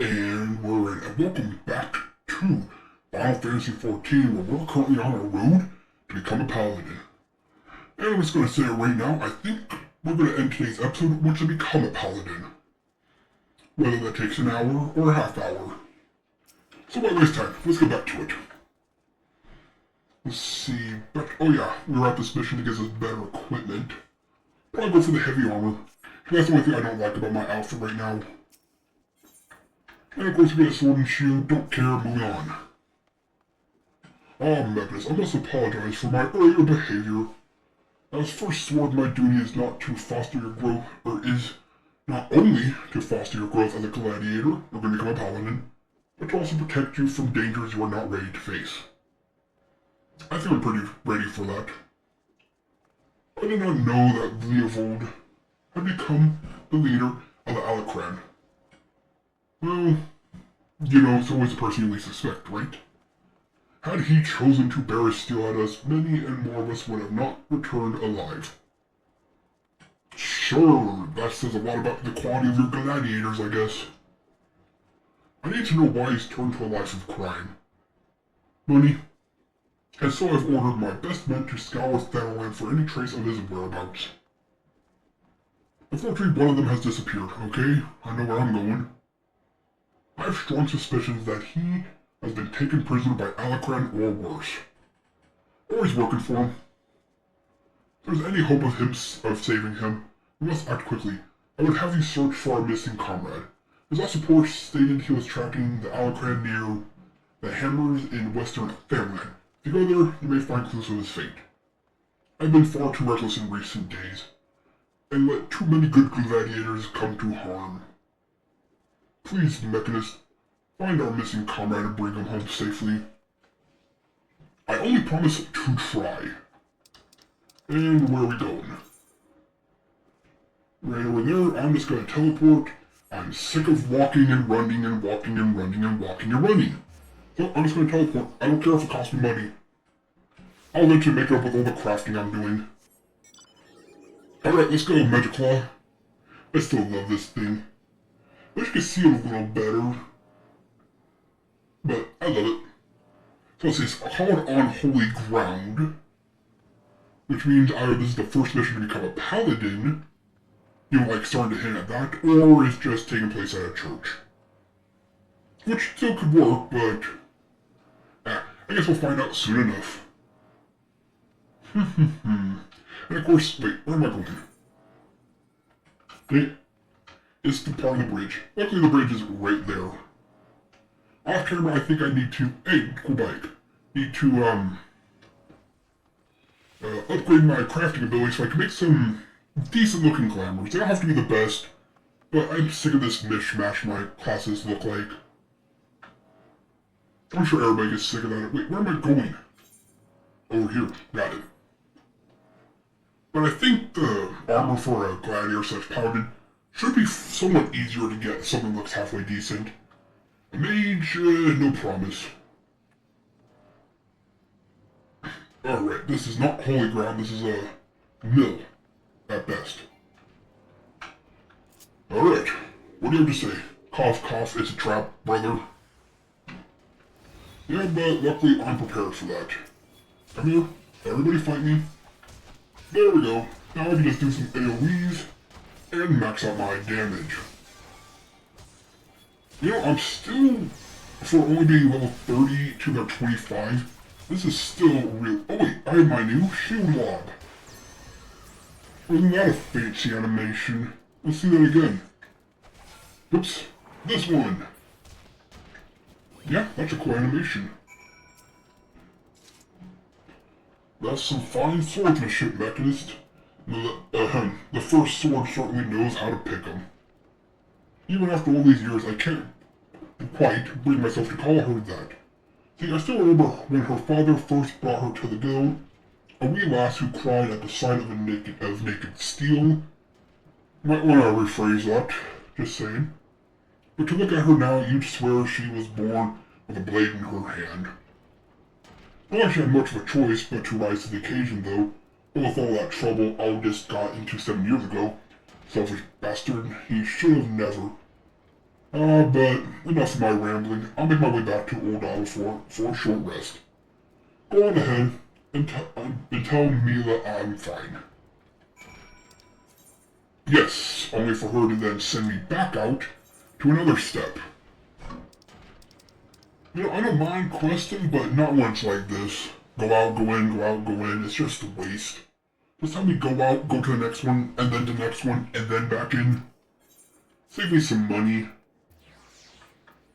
And we're in, and welcome back to Final Fantasy XIV, where we're currently on our road to become a Paladin. And I'm just going to say it right now, I think we're going to end today's episode with to become a Paladin. Whether that takes an hour or a half hour. So why waste time? Let's get back to it. Let's see, oh yeah, we were at this mission to get us better equipment. Probably go for the heavy armor. That's the only thing I don't like about my outfit right now. And of course we get a sword and shield, don't care, moving on. Ah, Mechanist, I must apologize for my earlier behavior. As first sword, my duty is not to foster your growth, or is not only to foster your growth as a gladiator, or going to become a paladin, but to also protect you from dangers you are not ready to face. I think I'm pretty ready for that. I did not know that Leovold had become the leader of the Alacran. Well, you know, it's always the person you least suspect, right? Had he chosen to bear his steel at us, many and more of us would have not returned alive. Sure, that says a lot about the quality of your gladiators, I guess. I need to know why he's turned to a life of crime. Money. And so I've ordered my best men to scour Thanalan for any trace of his whereabouts. Unfortunately, one of them has disappeared, okay? I know where I'm going. I have strong suspicions that he has been taken prisoner by Alacran or worse. Or he's working for him. If there's any hope of saving him, we must act quickly. I would have you search for our missing comrade. His last report stated he was tracking the Alacran near the Hammers in western Thanalan. If you go there, you may find clues of his fate. I've been far too reckless in recent days, and let too many good gladiators come to harm. Please, Mechanist, find our missing comrade and bring him home safely. I only promise to try. And where are we going? Right over there, I'm just gonna teleport. I'm sick of walking and running and walking and running and walking and running. So I'm just gonna teleport. I don't care if it costs me money. I'll eventually make it up with all the crafting I'm doing. Alright, let's go, Magic Claw. I still love this thing. I wish you could see it a little better. But I love it. So it says, called on holy ground. Which means either this is the first mission to become a paladin, you know, like starting to hint at that, or it's just taking place at a church. Which still could work, but I guess we'll find out soon enough. And of course, wait, where am I going? Okay, it's the part of the bridge. Luckily the bridge is right there. Off camera, I think I need to, hey, cool bike. Need to, upgrade my crafting ability so I can make some decent looking glamours. They don't have to be the best, but I'm sick of this mishmash my classes look like. I'm sure everybody gets sick of that. Wait, where am I going? Over here. Got it. But I think the armor for a gladiator / paladin should be somewhat easier to get if something looks halfway decent. A mage, no promise. Alright, this is not holy ground, this is a mill, at best. Alright, what do you have to say? Cough, cough, it's a trap, brother. Yeah, but luckily I'm prepared for that. Come here, everybody fight me. There we go. Now I can just do some AoEs and max out my damage. You know, I'm still, for only being level 30 to level 25, this is still real. Oh wait, I have my new shield lob. Wasn't that a fancy animation? Let's see that again. Oops, this one. Yeah, that's a cool animation. That's some fine swordsmanship, Mechanist. The first sword certainly knows how to pick 'em. Even after all these years, I can't quite bring myself to call her that. See, I still remember when her father first brought her to the guild, a wee lass who cried at the sight of naked steel. Might want to rephrase that, just saying. But to look at her now, you'd swear she was born with a blade in her hand. Not like she had much of a choice but to rise to the occasion, though. But with all that trouble August got into 7 years ago, selfish bastard, he should have never. But enough of my rambling. I'll make my way back to Old Isle for a short rest. Go on ahead and tell Mila I'm fine. Yes, only for her to then send me back out to another step. You know, I don't mind questing, but not when it's like this. Go out, go in, go out, go in. It's just a waste. Just have me go out, go to the next one, and then the next one, and then back in. Save me some money.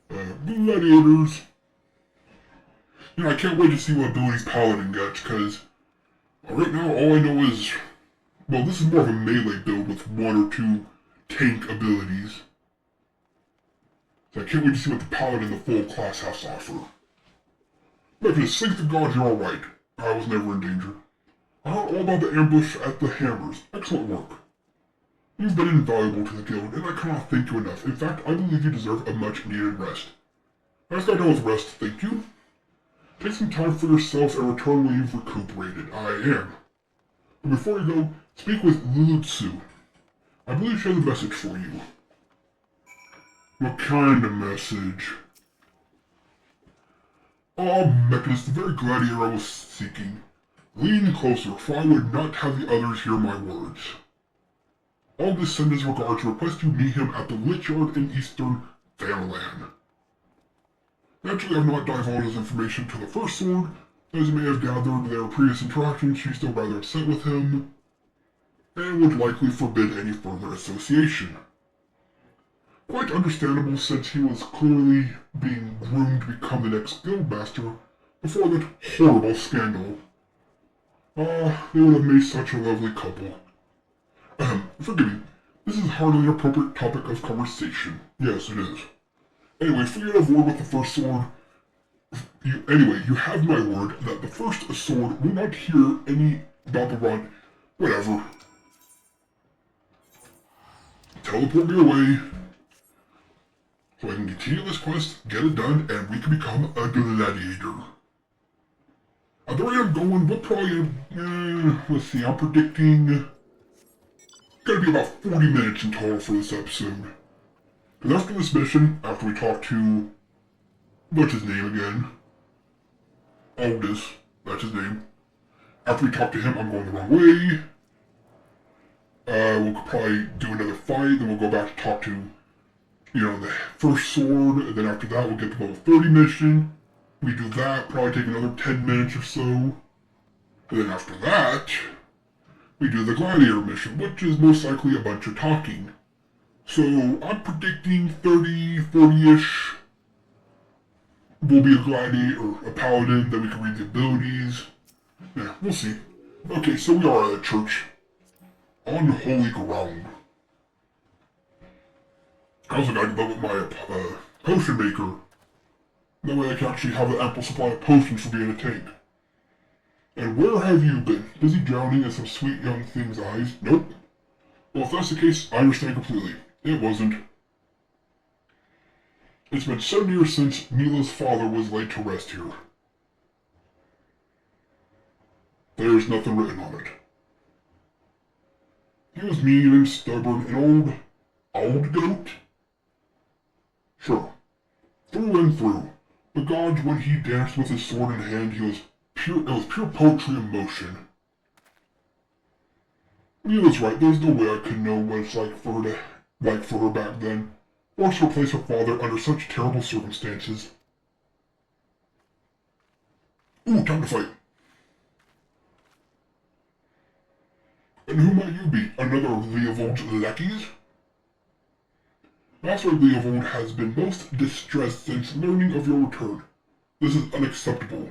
Gladiators. You know, I can't wait to see what abilities Paladin gets, because right now all I know is, well, this is more of a melee build with one or two tank abilities. So I can't wait to see what the Paladin the full class has to offer. Mecha, thank the gods you're alright. I was never in danger. I heard all about the ambush at the Hammers. Excellent work. You've been invaluable to the guild, and I cannot thank you enough. In fact, I believe you deserve a much-needed rest. As got done with rest, thank you. Take some time for yourself and return when you've recuperated. I am. But before you go, speak with Lulutsu. I believe she has a message for you. What kind of message? Mechanist, the very gladiator I was seeking. Lean closer, for I would not have the others hear my words. August sends his regards and requests you meet him at the Lich Yard in Eastern Fairyland. Naturally, I have not divulged this information to the First Sword. As you may have gathered, their previous interactions, she's still rather upset with him, and would likely forbid any further association. Quite understandable, since he was clearly being groomed to become the next guildmaster before that horrible scandal. They would have made such a lovely couple. Forgive me, this is hardly an appropriate topic of conversation. Yes, it is. Anyway, for you to avoid with the First Sword, you have my word that the First Sword will not hear any about the run. Whatever. Teleport me away, so I can continue this quest, get it done, and we can become a gladiator. At the rate I'm going, we'll probably, let's see, I'm predicting, gonna be about 40 minutes in total for this episode. Because after this mission, after we talk to, what's his name again? Aldous, that's his name. After we talk to him, I'm going the wrong way. We'll probably do another fight, then we'll go back to talk to, the First Sword, and then after that we'll get to level 30 mission. We do that, probably take another 10 minutes or so. And then after that, we do the Gladiator mission, which is most likely a bunch of talking. So, I'm predicting 30, 40-ish. We'll be a Gladiator, a Paladin, then we can read the abilities. Yeah, we'll see. Okay, so we are at a church. On holy ground. I also gotta go with my potion maker. That way I can actually have an ample supply of potions for being a tank. And where have you been? Busy drowning in some sweet young thing's eyes? Nope. Well, if that's the case, I understand completely. It wasn't. It's been 7 years since Mila's father was laid to rest here. There's nothing written on it. He was mean and stubborn and old goat? Sure. Through and through. The gods, when he danced with his sword in hand, it was pure poetry in motion. Mila's right, there's no way I could know what it's like for her back then, or to replace her father under such terrible circumstances. Ooh, time to fight. And who might you be? Another of Leovold's lackeys? Master Leovold has been most distressed since learning of your return. This is unacceptable.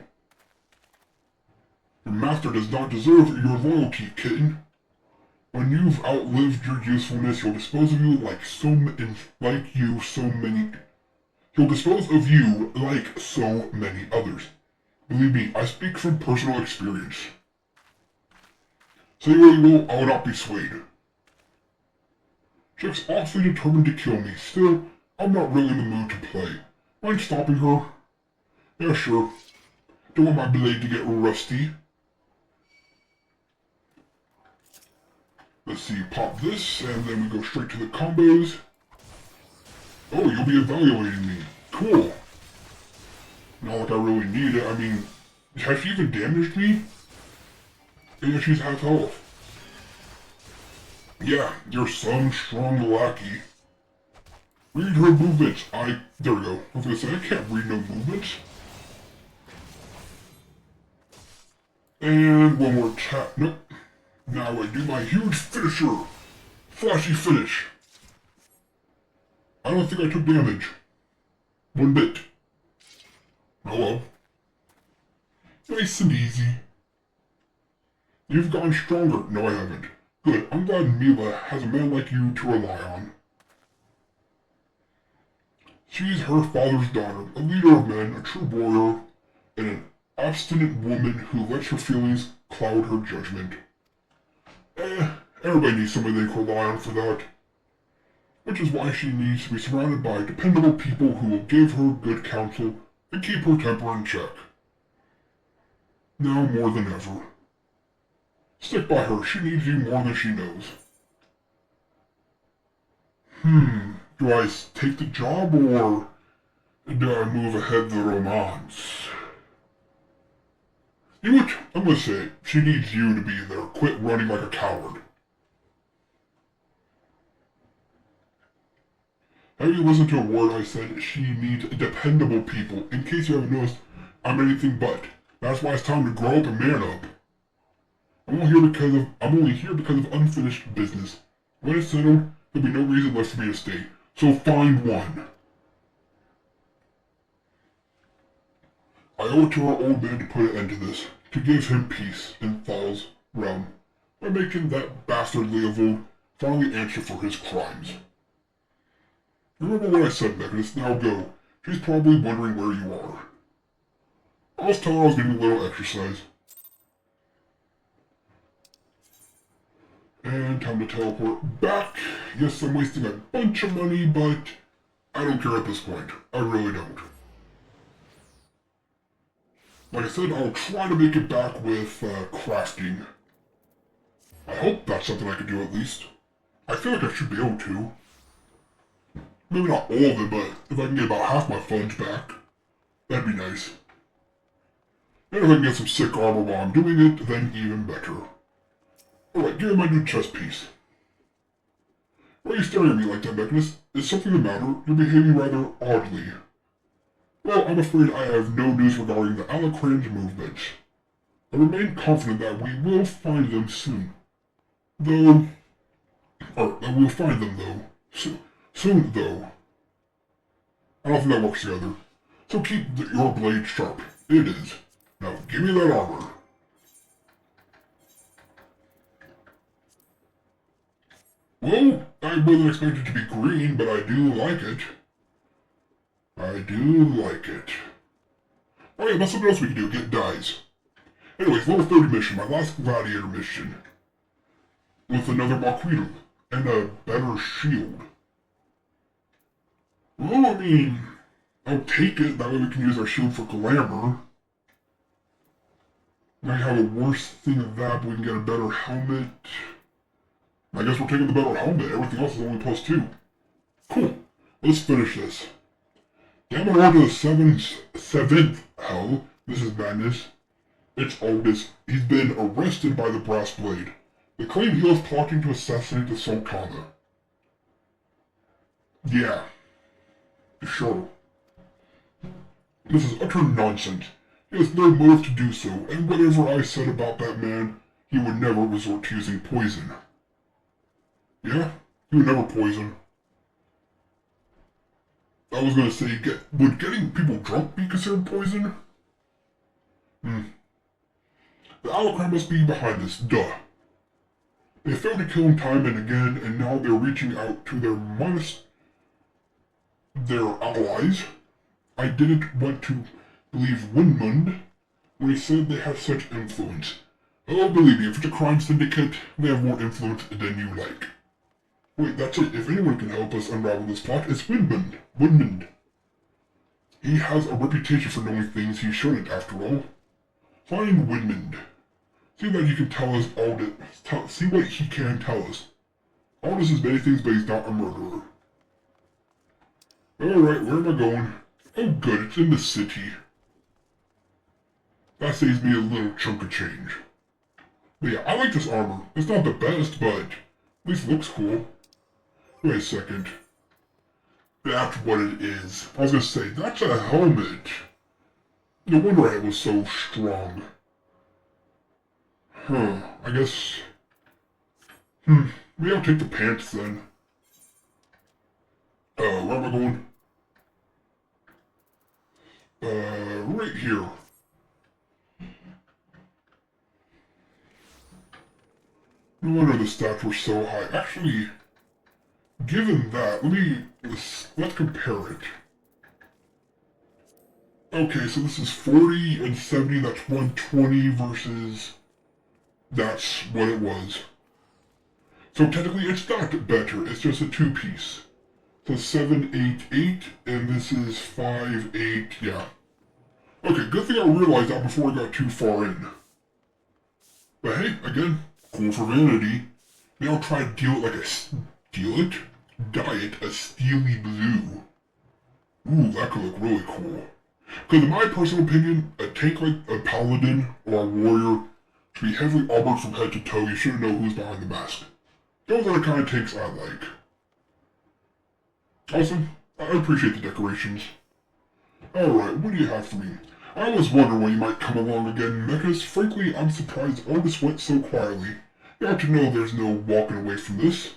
Your master does not deserve your loyalty, kitten. When you've outlived your usefulness, he'll dispose of you He'll dispose of you like so many others. Believe me, I speak from personal experience. Say what you will, I will not be swayed. Chick's awfully determined to kill me. Still, I'm not really in the mood to play. Mind stopping her? Yeah, sure. Don't want my blade to get rusty. Let's see, pop this, and then we go straight to the combos. Oh, you'll be evaluating me. Cool. Not like I really need it. I mean, has she even damaged me? And she's half health. Yeah, you're some strong lackey. Read her movements. There we go. I was gonna say, I can't read no movements. And one more tap. Nope. Now I do my huge finisher. Flashy finish. I don't think I took damage. One bit. Oh well. Nice and easy. You've gotten stronger. No, I haven't. Good. I'm glad Mila has a man like you to rely on. She's her father's daughter, a leader of men, a true warrior, and an obstinate woman who lets her feelings cloud her judgment. Everybody needs somebody they can rely on for that. Which is why she needs to be surrounded by dependable people who will give her good counsel and keep her temper in check. Now more than ever. Stick by her, she needs you more than she knows. Do I take the job or do I move ahead the romance? You know what? I'm gonna say, she needs you to be there. Quit running like a coward. Have you listened to a word I said? She needs dependable people. In case you haven't noticed, I'm anything but. That's why it's time to grow up and man up. I'm only here because of unfinished business. When it's settled, there'll be no reason left for me to stay. So find one. I owe it to our old man to put an end to this, to give him peace in Thal's realm, by making that bastard Leovold finally answer for his crimes. Remember what I said, Mechanist, now go. She's probably wondering where you are. I was telling her I was getting a little exercise. And time to teleport back. Yes, I'm wasting a bunch of money, but I don't care at this point. I really don't. Like I said, I'll try to make it back with crafting. I hope that's something I can do at least. I feel like I should be able to. Maybe not all of it, but if I can get about half my funds back, that'd be nice. And if I can get some sick armor while I'm doing it, then even better. Alright, give me my new chest piece. Why are you staring at me like that, Mechanist? Is something the matter? You're behaving rather oddly. Well, I'm afraid I have no news regarding the Alacran's movements. I remain confident that we will find them soon. That we'll find them, though. Soon, though. I don't think that works together. So keep your blade sharp. It is. Now, give me that armor. Well, I wasn't expecting it to be green, but I do like it. I do like it. Oh yeah, that's something else we can do, get dyes. Anyways, level 30 mission, my last Gladiator mission. With another Mech Vtuber and a better shield. Well, I mean, I'll take it, that way we can use our shield for glamour. Might have a worse thing of that, but we can get a better helmet. I guess we're taking the better helmet, everything else is only +2. Cool, let's finish this. Down the road to the seventh hell, this is madness. It's August. He's been arrested by the Brass Blade. They claim he was plotting to assassinate the Sultana. Yeah. Sure. This is utter nonsense. He has no motive to do so, and whatever I said about that man, he would never resort to using poison. Yeah? He would never poison. I was gonna say, would getting people drunk be considered poison? The Alacran must be behind this, duh. They failed to kill him time and again, and now they're reaching out to their allies. I didn't want to believe Windmund when he said they have such influence. Oh, believe me, if it's a crime syndicate, they have more influence than you like. Wait, that's it. If anyone can help us unravel this plot, it's Windmund. Windmund. He has a reputation for knowing things he shouldn't, after all. Find Windmund. See that you can tell us all this. See what he can tell us. Aldous is many things, but he's not a murderer. Alright, where am I going? Oh good, it's in the city. That saves me a little chunk of change. But yeah, I like this armor. It's not the best, but at least it looks cool. Wait a second. That's what it is. I was gonna say, that's a helmet. No wonder it was so strong. Huh, I guess... maybe I'll take the pants then. Where am I going? Right here. No wonder the stats were so high. Actually, given that, let's compare it. Okay, so this is 40 and 70, that's 120 versus... That's what it was. So technically it's not better, it's just a two-piece. So 7, 8, 8, and this is 5, 8, yeah. Okay, good thing I realized that before I got too far in. But hey, again, cool for vanity. Maybe I'll try to dye it a steely blue. Ooh, that could look really cool. Because in my personal opinion, a tank like a Paladin or a Warrior should be heavily armored from head to toe. You shouldn't know who's behind the mask. Those are the kind of tanks I like. Awesome. I appreciate the decorations. Alright, what do you have for me? I was wondering when you might come along again, Mechas. Frankly, I'm surprised all this went so quietly. You have to know there's no walking away from this.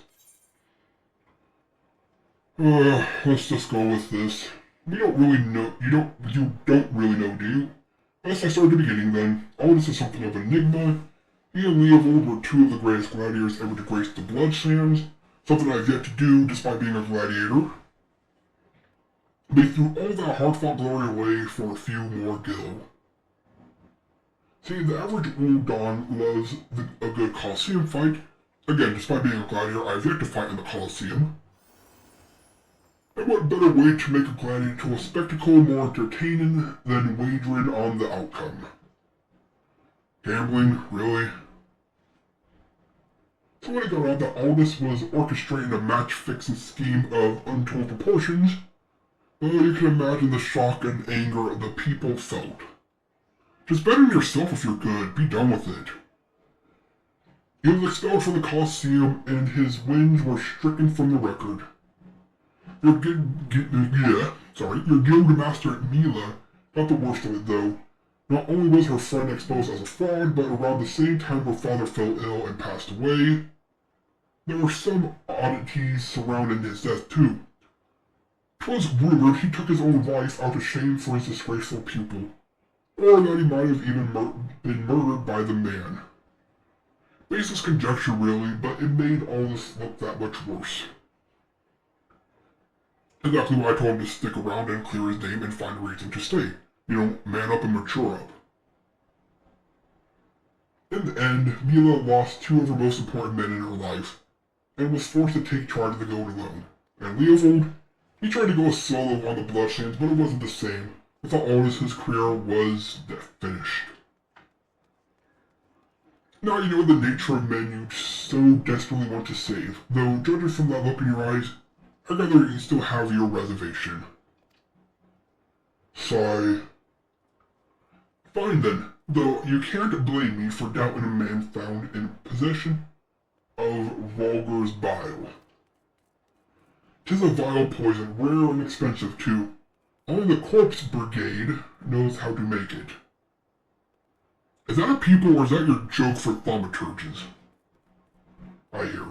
Let's just go with this. We don't really know, you don't really know, do you? Let's start at the beginning then. Aldous is something of an enigma. He and Leovold were two of the greatest gladiators ever to grace the Bloodsands, something I've yet to do despite being a gladiator. They threw all that hard-fought glory away for a few more gil. See, the average old Don loves a good Colosseum fight. Again, despite being a gladiator, I've yet to fight in the Colosseum. And what better way to make a gladiator to a spectacle more entertaining than wagering on the outcome? Gambling, really? So when it got out that Aldous was orchestrating a match-fixing scheme of untold proportions, you can imagine the shock and anger the people felt. Just bet on yourself if you're good, be done with it. He was expelled from the Colosseum and his wins were stricken from the record. Your guild master Mila got the worst of it though. Not only was her friend exposed as a fraud, but around the same time her father fell ill and passed away. There were some oddities surrounding his death too. 'Twas rumored he took his own life out of shame for his disgraceful pupil, or that he might have even been murdered by the man. Baseless conjecture really, but it made all this look that much worse. Exactly why I told him to stick around and clear his name and find a reason to stay. You know, man up and mature up. In the end, Mila lost two of her most important men in her life, and was forced to take charge of the guild alone. And Leovold, he tried to go solo on the Bloodsands, but it wasn't the same. Without Aldous, his career was finished. Now you know the nature of men you so desperately want to save, though judging from that look in your eyes, I gather you still have your reservation. Sigh. Fine then, though you can't blame me for doubting a man found in possession of Vulgar's bile. 'Tis a vile poison, rare and expensive too. Only the Corpse Brigade knows how to make it. Is that a people or is that your joke for thaumaturges? I hear.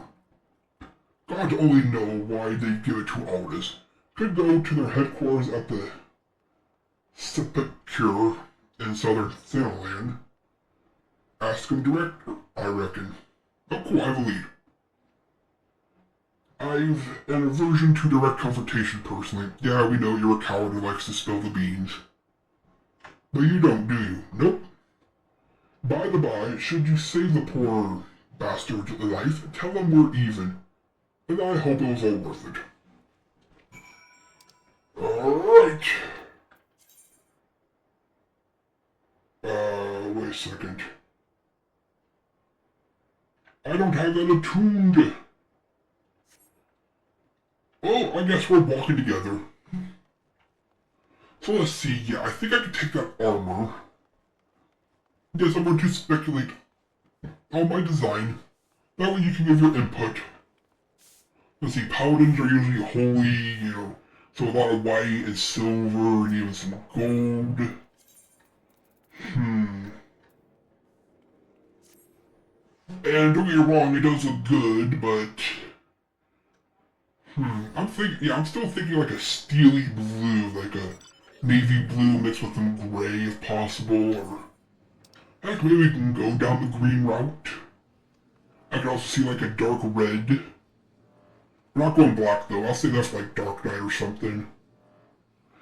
Gods only know why they give it to Aldous. Could go to their headquarters at the Sepulchre in southern Thanaland. Ask him direct, I reckon. Oh cool, I have a lead. I've an aversion to direct confrontation personally. Yeah, we know you're a coward who likes to spill the beans. But you don't, do you? Nope. By the by, should you save the poor bastard's life, tell them we're even. And I hope it was all worth it. Alright. Wait a second. I don't have that attuned. Oh, I guess we're walking together. So let's see, yeah, I think I can take that armor. Yes, I'm going to speculate on my design. That way you can give your input. Let's see, paladins are usually holy, so a lot of white and silver and even some gold. And don't get me wrong, it does look good, but... I'm still thinking like a steely blue, like a navy blue mixed with some gray if possible, or... Heck, maybe we can go down the green route. I can also see like a dark red. I'm not going black though, I'll say that's like Dark Knight or something.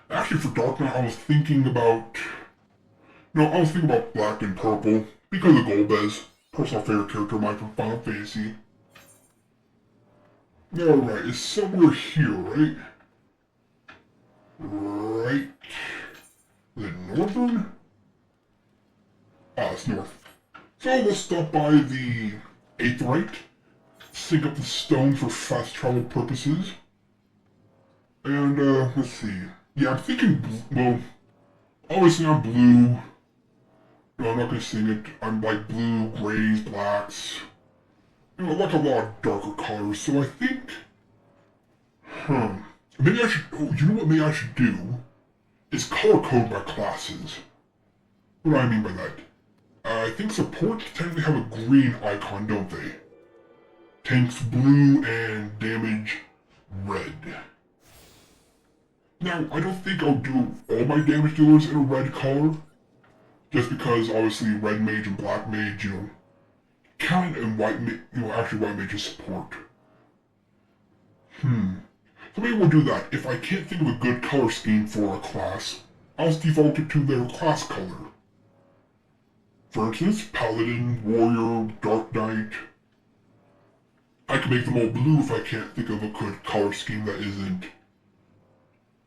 Actually for Dark Knight I was thinking about... No, I was thinking about black and purple, because of Golbez. Personal favorite character of mine from Final Fantasy. Alright, it's somewhere here, right? Right... Is it northern? Ah, it's north. So let's stop by the Aetheryte, sync up the stone for fast travel purposes. And, let's see. Yeah, I'm thinking, well, obviously I'm blue. No, I'm not gonna sing it. I'm like blue, grays, blacks. I like a lot of darker colors, so I think... Maybe I should... Oh, you know what maybe I should do? Is color code my classes. What do I mean by that? I think supports technically have a green icon, don't they? Tanks blue and damage red. Now, I don't think I'll do all my damage dealers in a red color. Just because, obviously, red mage and black mage, count and white mage, actually white mage is support. So maybe we'll do that. If I can't think of a good color scheme for a class, I'll just default it to their class color. For instance, Paladin, Warrior, Dark Knight. I can make them all blue if I can't think of a good color scheme that isn't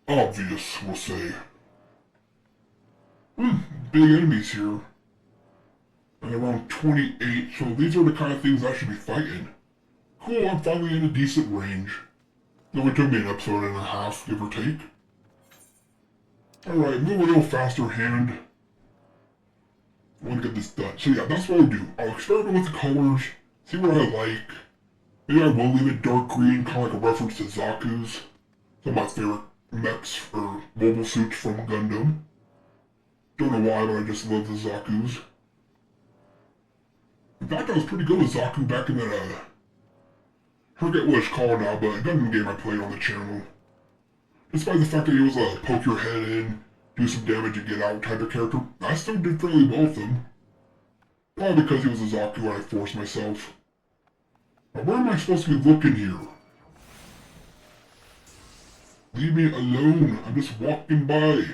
obvious, we'll say. Big enemies here. And around 28, so these are the kind of things I should be fighting. Cool, I'm finally in a decent range. Though it took me an episode and a half, give or take. Alright, move a little faster hand. I want to get this done. So yeah, that's what I'll do. I'll experiment with the colors, see what I like. Maybe I will leave it dark green, kind of like a reference to Zaku's. Some of my favorite mechs or mobile suits from Gundam. Don't know why, but I just love the Zaku's. In fact, I was pretty good with Zaku back in that, I forget what it's called now, but a Gundam game I played on the channel. Despite the fact that he was a poke your head in, do some damage and get out type of character, I still did fairly well with him. Probably because he was a Zaku and I forced myself. Now where am I supposed to be looking here? Leave me alone, I'm just walking by.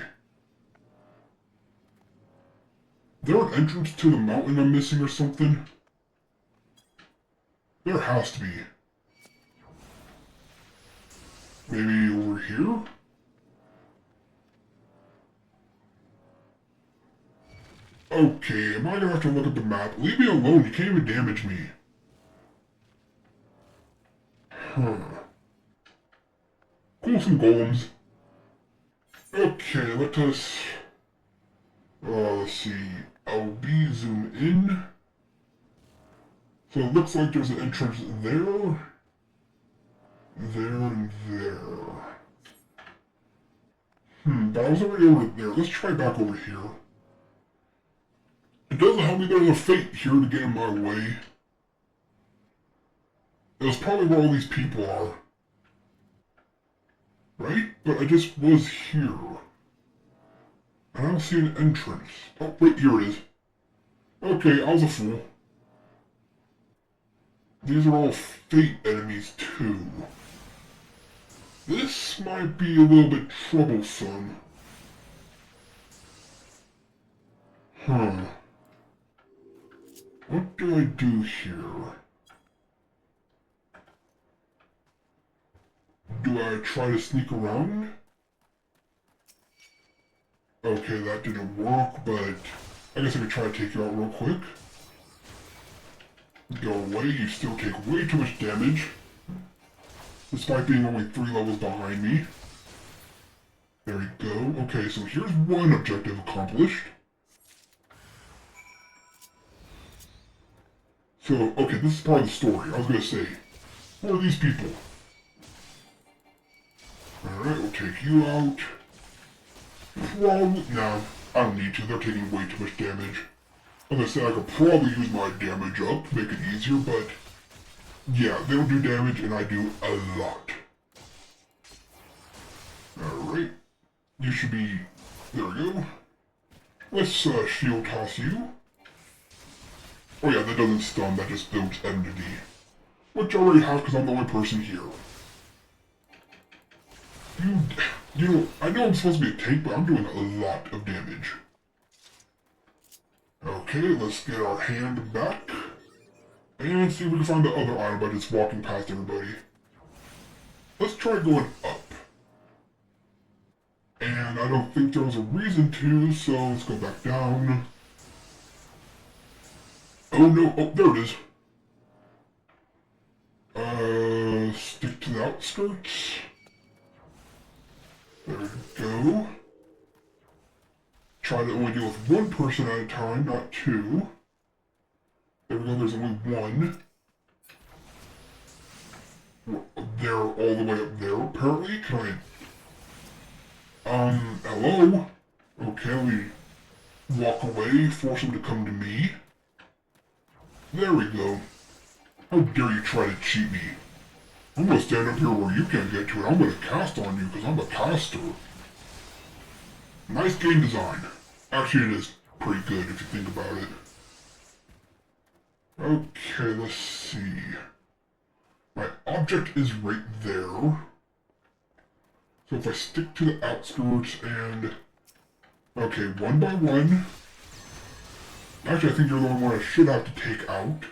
Is there an entrance to the mountain I'm missing or something? There has to be. Maybe over here? Okay, am I gonna have to look at the map? Leave me alone, you can't even damage me. Cool, some golems. Okay, let us... let's see. I'll be zoom in. So it looks like there's an entrance there. There and there. But I was already over there. Let's try back over here. It doesn't help me there's a fate here to get in my way. That's probably where all these people are. Right? But I just was here. And I don't see an entrance. Oh, wait, here it is. Okay, I was a fool. These are all fate enemies, too. This might be a little bit troublesome. What do I do here? Do I try to sneak around? Okay, that didn't work, but I guess I could try to take you out real quick. Go away, you still take way too much damage. Despite being only 3 levels behind me. There we go. Okay, so here's one objective accomplished. So, okay, this is part of the story. I was gonna say, who are these people? Alright, we'll take you out. Probably, no, I don't need to. They're taking way too much damage. I was gonna say I could probably use my damage up to make it easier, but yeah, they don't do damage and I do a lot. Alright, you should be, there we go. Let's shield toss you. Oh yeah, that doesn't stun, that just builds enmity. Which I already have because I'm the only person here. You know, I know I'm supposed to be a tank, but I'm doing a lot of damage. Okay, let's get our hand back. And see if we can find the other item by just walking past everybody. Let's try going up. And I don't think there was a reason to, so let's go back down. Oh no, oh, there it is. Stick to the outskirts. There we go. Try to only deal with one person at a time, not two. There we go, there's only one. They're all the way up there, apparently. Can I... hello? Okay, let me walk away, force him to come to me. There we go. How dare you try to cheat me? I'm gonna stand up here where you can't get to it. I'm gonna cast on you because I'm a caster. Nice game design. Actually, it is pretty good if you think about it. Okay, let's see. My object is right there. So if I stick to the outskirts and... Okay, one by one. Actually, I think you're the only one I should have to take out.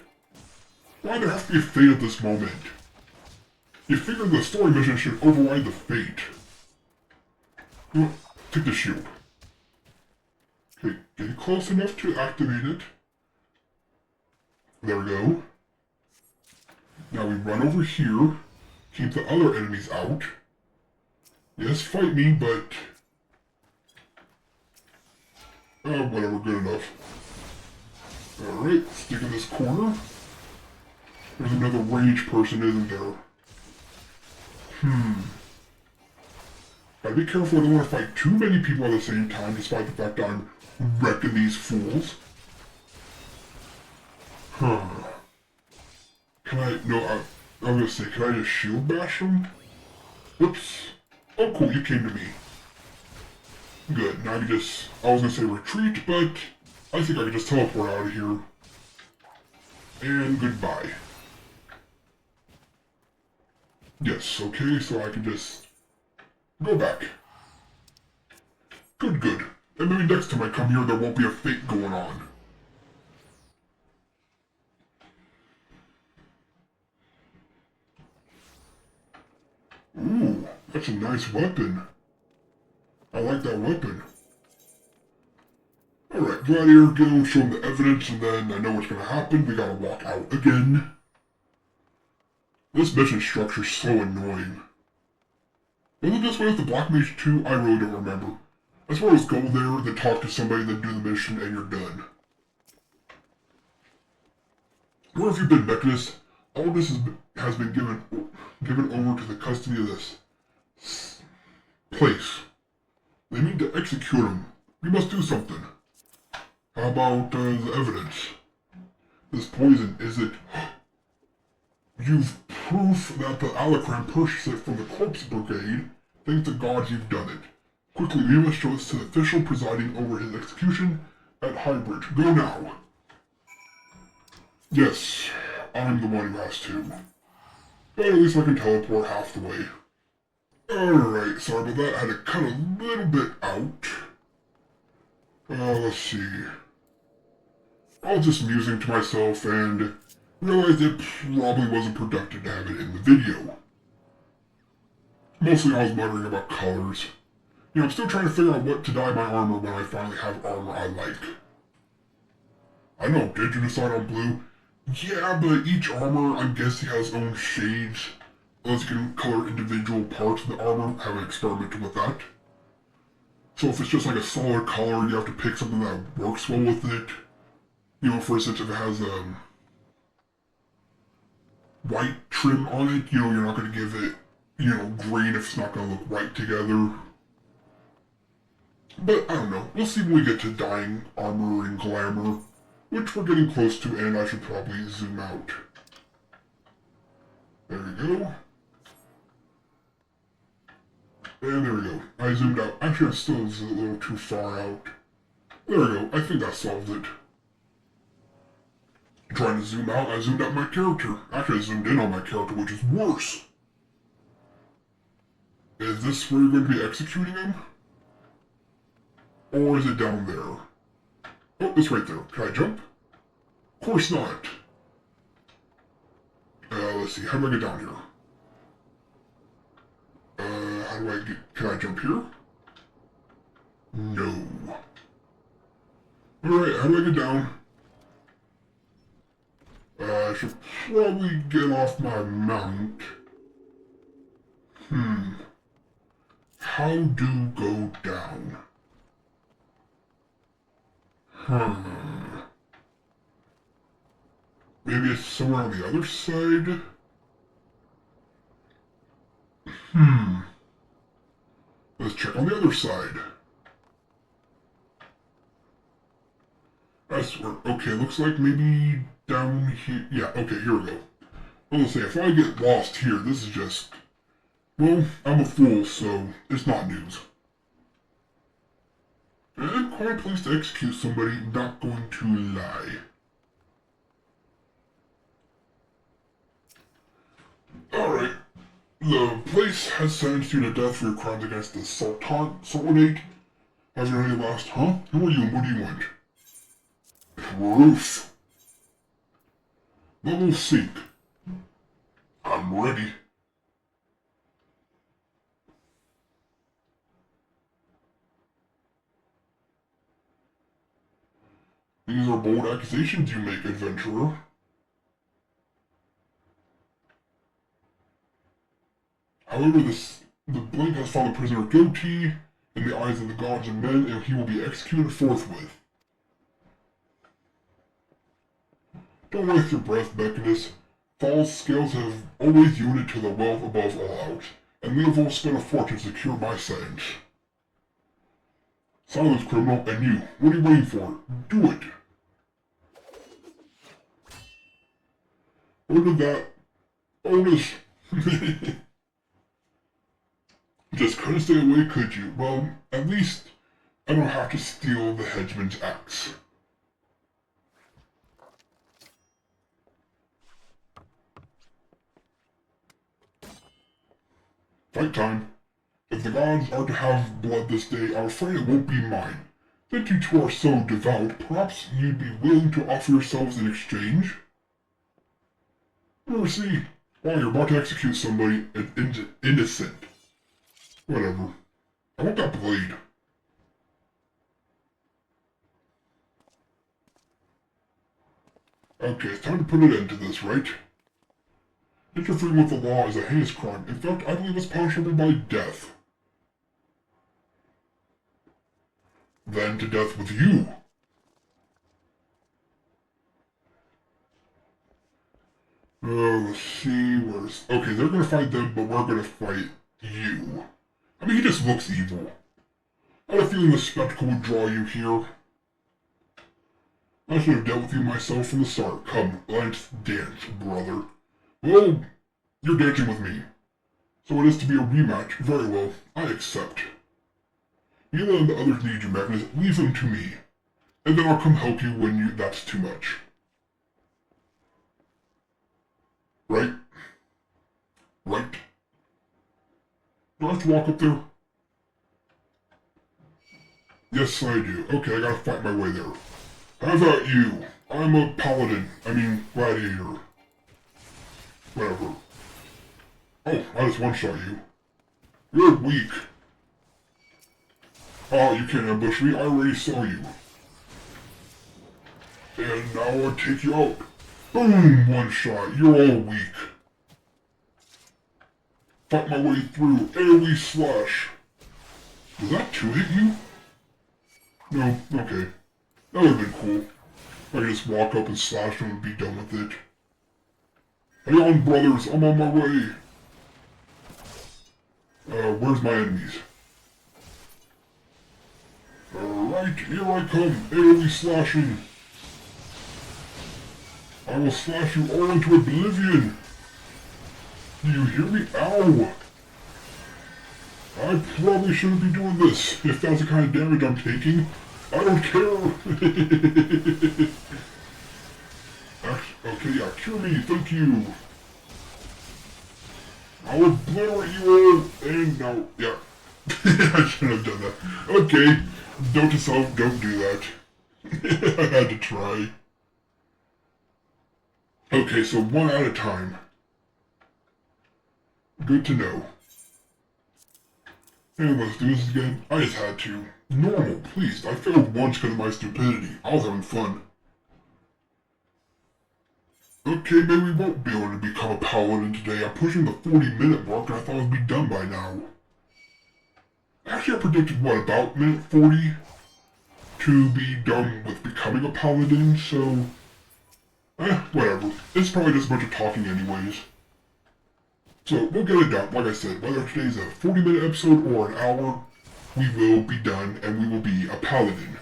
Why there has to be a fate at this moment? You figure the story mission should override the fate. Take the shield. Okay, get close enough to activate it. There we go. Now we run over here, keep the other enemies out. Yes, fight me, but... whatever, good enough. Alright, stick in this corner. There's another rage person, isn't there? Gotta be careful, I don't want to fight too many people at the same time, despite the fact that I'm wrecking these fools. Can I, no, I was gonna say, can I just shield bash him? Whoops. Oh cool, you came to me. Good, now I can just, I was gonna say retreat, but I think I can just teleport out of here. And goodbye. Yes, okay, so I can just go back. Good, good. And maybe next time I come here there won't be a fate going on. Ooh, that's a nice weapon. I like that weapon. Alright, Gladiator, go show him the evidence, and then I know what's gonna happen. We gotta walk out again. This mission structure's so annoying. Wasn't this way with the Black Mage 2? I really don't remember. I suppose go there, then talk to somebody, then do the mission, and you're done. Where have you been, Mechanist? All this has been given over to the custody of this place. They need to execute him. We must do something. How about the evidence? This poison, is it... You've proof that the Alacran purchased it from the Corpse Brigade. Thank the gods you've done it. Quickly, we must show this to the official presiding over his execution at Highbridge. Go now. Yes, I'm the one who has to. But at least I can teleport half the way. Alright, sorry about that. I had to cut a little bit out. Let's see. I was just musing to myself and realized it probably wasn't productive to have it in the video. Mostly I was muttering about colors. You know, I'm still trying to figure out what to dye my armor when I finally have armor I like. I know, did you decide on blue? Yeah, but each armor, I'm guessing, has its own shades. Unless you can color individual parts of the armor, haven't experimented with that. So if it's just like a solid color, you have to pick something that works well with it. You know, for instance, if it has white trim on it, you know, you're not going to give it, you know, green if it's not going to look right together. But I don't know. We'll see when we get to dying armor and glamour, which we're getting close to, and I should probably zoom out. There we go. And there we go. I zoomed out. Actually, I'm still a little too far out. There we go. I think that solved it. Trying to zoom out, I zoomed out my character. Actually, I zoomed in on my character, which is worse. Is this where you're going to be executing him? Or is it down there? Oh, it's right there. Can I jump? Of course not. Let's see. How do I get down here? How do I get... Can I jump here? No. Alright, how do I get down? I should probably get off my mount. How do go down? Maybe it's somewhere on the other side? Let's check on the other side. I swear. Okay, looks like maybe down here. Yeah, okay, here we go. I was gonna say, if I get lost here, this is just... Well, I'm a fool, so it's not news. And quite a place to execute somebody, not going to lie. Alright. The place has sentenced you to death for your crimes against the Sultanate. Has your any last, huh? Who are you and what do you want? Proof. Level sync. I'm ready. These are bold accusations you make, adventurer. However, the blink has found the prisoner guilty in the eyes of the gods and men, and he will be executed forthwith. Don't waste your breath, Mechanist. False scales have always yielded to the wealth above all else, and Leo will spend a fortune to secure my sentence. Silence, criminal, and you. What are you waiting for? Do it! Look at that. Bonus! Just couldn't stay away, could you? Well, at least I don't have to steal the headsman's axe. Fight time. If the gods are to have blood this day, I'm afraid it won't be mine. Since you two are so devout, perhaps you'd be willing to offer yourselves in exchange? Mercy. While you're about to execute somebody innocent. Whatever. I want that blade. Okay, it's time to put an end to this, right? Interfering with the law is a heinous crime. In fact, I believe it's punishable by death. Then to death with you. Let's see, where's... Okay, they're gonna fight them, but we're gonna fight you. I mean, he just looks evil. I had a feeling the spectacle would draw you here. I should have dealt with you myself from the start. Come, let's dance, brother. Well, you're dancing with me. So it is to be a rematch. Very well, I accept. You and the others need you, Magnus. Leave them to me. And then I'll come help you when that's too much. Right? Right? Do I have to walk up there? Yes, I do. Okay, I gotta fight my way there. How about you? I'm a Paladin. I mean, Gladiator. Whatever. Oh, I just one-shot you. You're weak. Oh, you can't ambush me. I already saw you. And now I'll take you out. Boom! One shot. You're all weak. Fight my way through. AoE slash. Does that two hit you? No? Okay. That would've been cool. I could just walk up and slash them and be done with it. Hey on, brothers, I'm on my way. Where's my enemies? Alright, here I come, AoE slashing. I will slash you all into oblivion. Do you hear me? Ow! I probably shouldn't be doing this, if that's the kind of damage I'm taking. I don't care! Okay, yeah, cure me, thank you. I'll obliterate you all, and now, yeah. I shouldn't have done that. Okay, note to self, don't do that. I had to try. Okay, so one at a time. Good to know. And let's do this again. I just had to. Normal, please. I failed once because of my stupidity. I was having fun. Okay, maybe we won't be able to become a paladin today. I'm pushing the 40-minute mark and I thought it would be done by now. Actually, I predicted, what, about minute 40 to be done with becoming a paladin, so... whatever. It's probably just a bunch of talking anyways. So, we'll get it done. Like I said, whether today's a 40-minute episode or an hour, we will be done and we will be a paladin.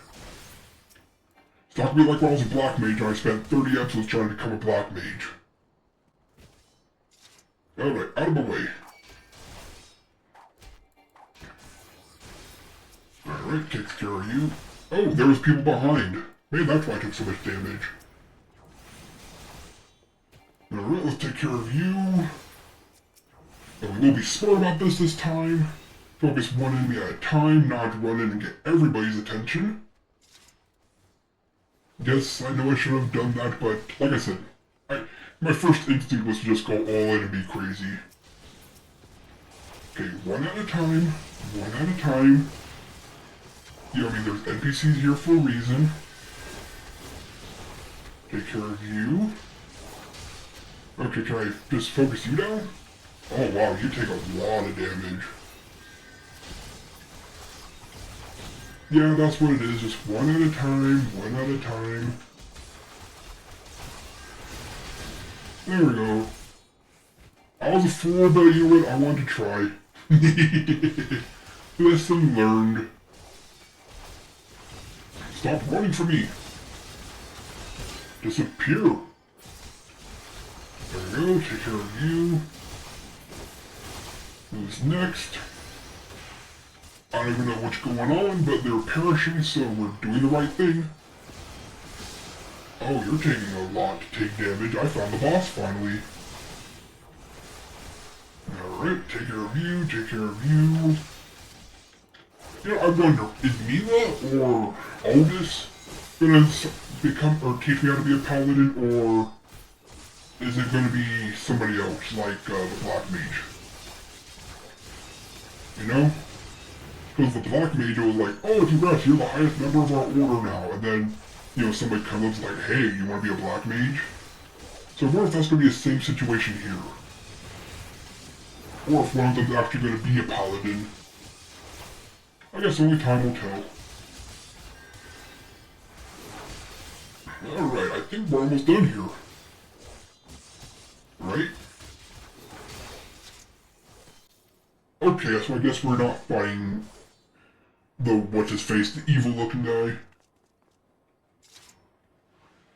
It's not gonna be like when I was a black mage and I spent 30 episodes trying to become a black mage. Alright, out of the way. Alright, takes care of you. Oh, there was people behind. Maybe that's why I took so much damage. Alright, let's take care of you. And we will be smart about this time. Focus one enemy at a time, not run in and get everybody's attention. Yes, I know I should have done that, but like I said, my first instinct was to just go all in and be crazy. Okay, one at a time, one at a time. Yeah, I mean, there's NPCs here for a reason. Take care of you. Okay, can I just focus you down? Oh wow, you take a lot of damage. Yeah, that's what it is, just one at a time, one at a time. There we go. I was a fool, but you know what, I wanted to try. Lesson learned. Stop running from me. Disappear. There we go, take care of you. Who's next? I don't even know what's going on, but they're perishing, so we're doing the right thing. Oh, you're taking a lot to take damage. I found the boss finally. Alright, take care of you, take care of you. You know, I wonder, is Mila or Aldous gonna become, or teach me how to be a paladin, or is it gonna be somebody else, like the Black Mage? You know? Because the Black Mage was like, oh, congrats, you're the highest member of our order now. And then, you know, somebody comes up and is like, hey, you want to be a Black Mage? So I wonder if that's going to be the same situation here. Or if one of them's actually going to be a Paladin. I guess only time will tell. Alright, I think we're almost done here. Right? Okay, so I guess we're not fighting the what's-his-face, the evil-looking guy.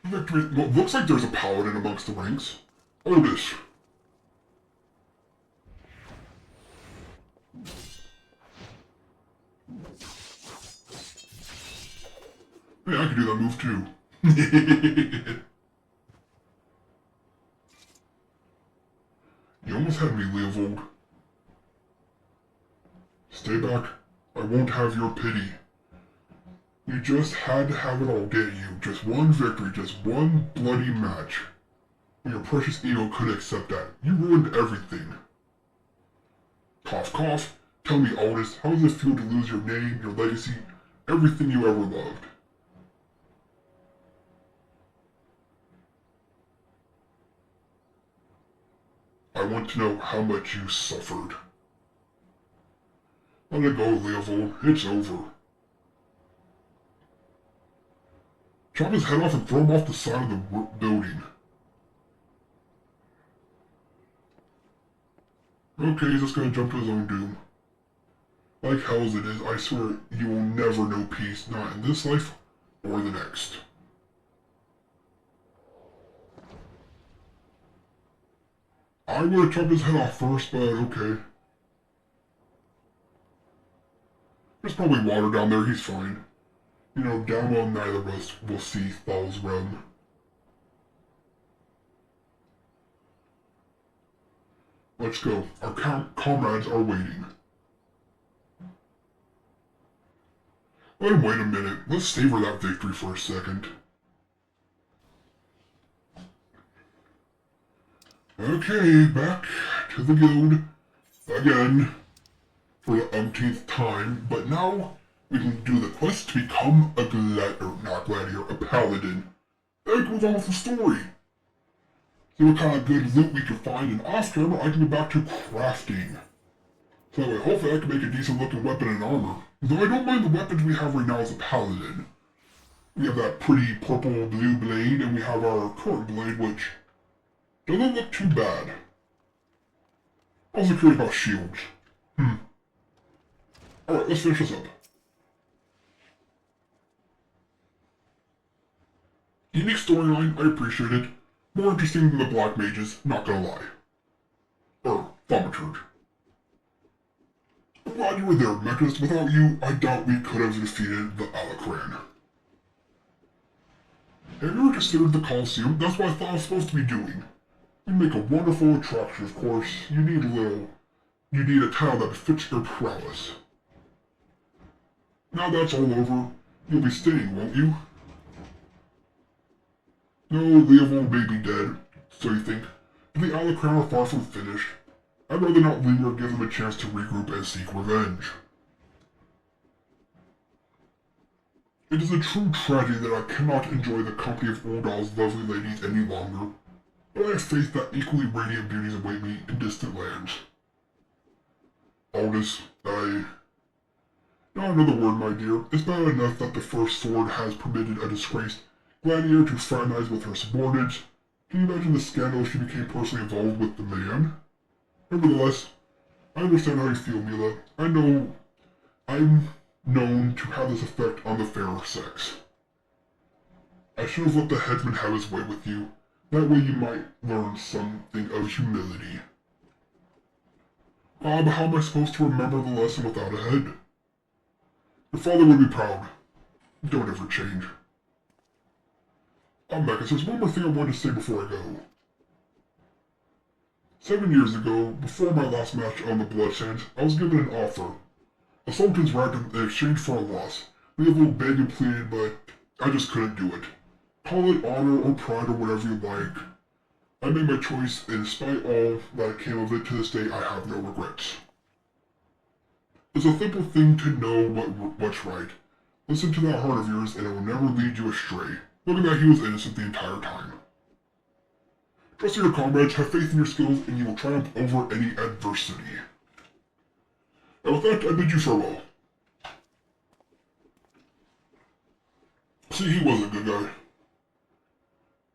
Victory. Well, looks like there's a paladin amongst the ranks. Otis. Hey, I can do that move too. You almost had me, Leovold. Stay back. I won't have your pity. You just had to have it all get you. Just one victory, just one bloody match. And your precious ego couldn't accept that. You ruined everything. Cough, cough. Tell me, Aldous, how does it feel to lose your name, your legacy, everything you ever loved? I want to know how much you suffered. Let it go, Leovold. It's over. Chop his head off and throw him off the side of the building. Okay, he's just gonna jump to his own doom. Like hell as it is, I swear you will never know peace, not in this life or the next. I would have chopped his head off first, but okay. There's probably water down there, he's fine. You know, down below neither of us will see Thal's realm. Let's go. Our comrades are waiting. Let him wait a minute. Let's savor that victory for a second. Okay, back to the guild. Again. For the umpteenth time. But now we can do the quest to become a Gladiator, a Paladin. Then we can move on with the story. See what kind of good loot we can find, and after I can get back to crafting. So that way, hopefully I can make a decent looking weapon and armor. Though I don't mind the weapons we have right now as a Paladin. We have that pretty purple-blue blade, and we have our current blade, which doesn't look too bad. Also curious about shields. Alright, let's finish this up. Unique storyline, I appreciate it. More interesting than the Black Mages, not gonna lie. Thaumaturge. I'm glad you were there, Mechanist. Without you, I doubt we could have defeated the Alacran. Have you ever considered the Colosseum? That's what I thought I was supposed to be doing. You make a wonderful attraction, of course. You need a title that fits your prowess. Now that's all over, you'll be staying, won't you? No, they have all may be dead, so you think. But the Alacran are far from finished. I'd rather not linger and give them a chance to regroup and seek revenge. It is a true tragedy that I cannot enjoy the company of Uldal's lovely ladies any longer, but I have faith that equally radiant beauties await me in distant lands. Aldous, Not another word, my dear. It's bad enough that the First Sword has permitted a disgraced Gladiator to fraternize with her subordinates. Can you imagine the scandal if she became personally involved with the man? Nevertheless, I understand how you feel, Mila. I'm known to have this effect on the fairer sex. I should have let the headsman have his way with you. That way you might learn something of humility. But how am I supposed to remember the lesson without a head? Your father would be proud. Don't ever change. Mecha, there's one more thing I wanted to say before I go. 7 years ago, before my last match on the Bloodsands, I was given an offer. A Sultan's rank in exchange for a loss. We have a little begged and pleaded, but I just couldn't do it. Call it honor or pride or whatever you like. I made my choice, and despite all that came of it, to this day I have no regrets. It's a simple thing to know what's right. Listen to that heart of yours, and it will never lead you astray. Look at that, he was innocent the entire time. Trust in your comrades, have faith in your skills, and you will triumph over any adversity. And with that, I bid you farewell. See, he was a good guy.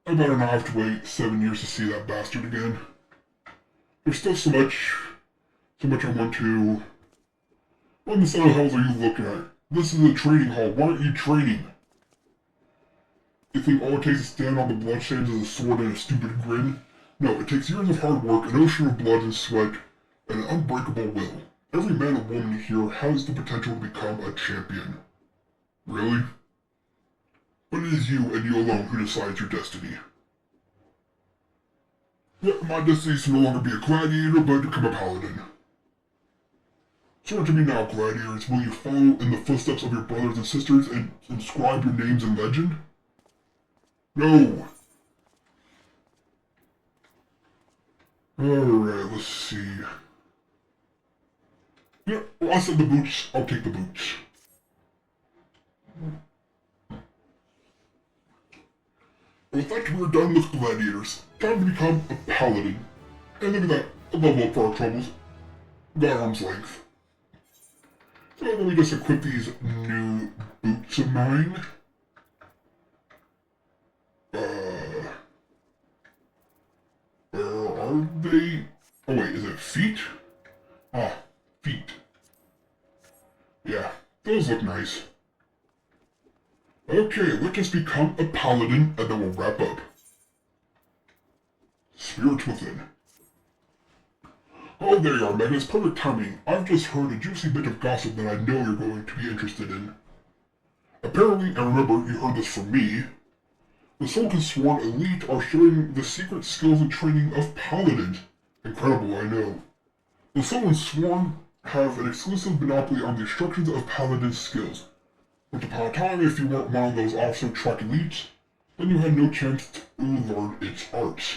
I better not have to wait 7 years to see that bastard again. There's still so much I want to... What in the hell are you looking at? This is a training hall, why aren't you training? You think all it takes to stand on the bloodstains is a sword and a stupid grin? No, it takes years of hard work, an ocean of blood and sweat, and an unbreakable will. Every man and woman here has the potential to become a champion. Really? But it is you and you alone who decides your destiny. Yeah, my destiny is to no longer be a gladiator, but to become a paladin. Turn to me now, gladiators. Will you follow in the footsteps of your brothers and sisters and inscribe your names in legend? No! Alright, let's see. Yeah, well, I said the boots. I'll take the boots. With that, we're done with gladiators. Time to become a paladin. And look at that, a level up for our troubles. Got arm's length. So let me just equip these new boots of mine. Are they... Oh wait, is it feet? Ah, feet. Yeah, those look nice. Okay, let's just become a paladin and then we'll wrap up. Spirits within. Oh, there you are, Megan. It's perfect timing. I've just heard a juicy bit of gossip that I know you're going to be interested in. Apparently, and remember, you heard this from me, the Sultan Sworn Elite are showing the secret skills and training of paladins. Incredible, I know. The Sultan Sworn have an exclusive monopoly on the instructions of paladin skills. Once upon a time, if you weren't one of those officer track elites, then you had no chance to learn its arts.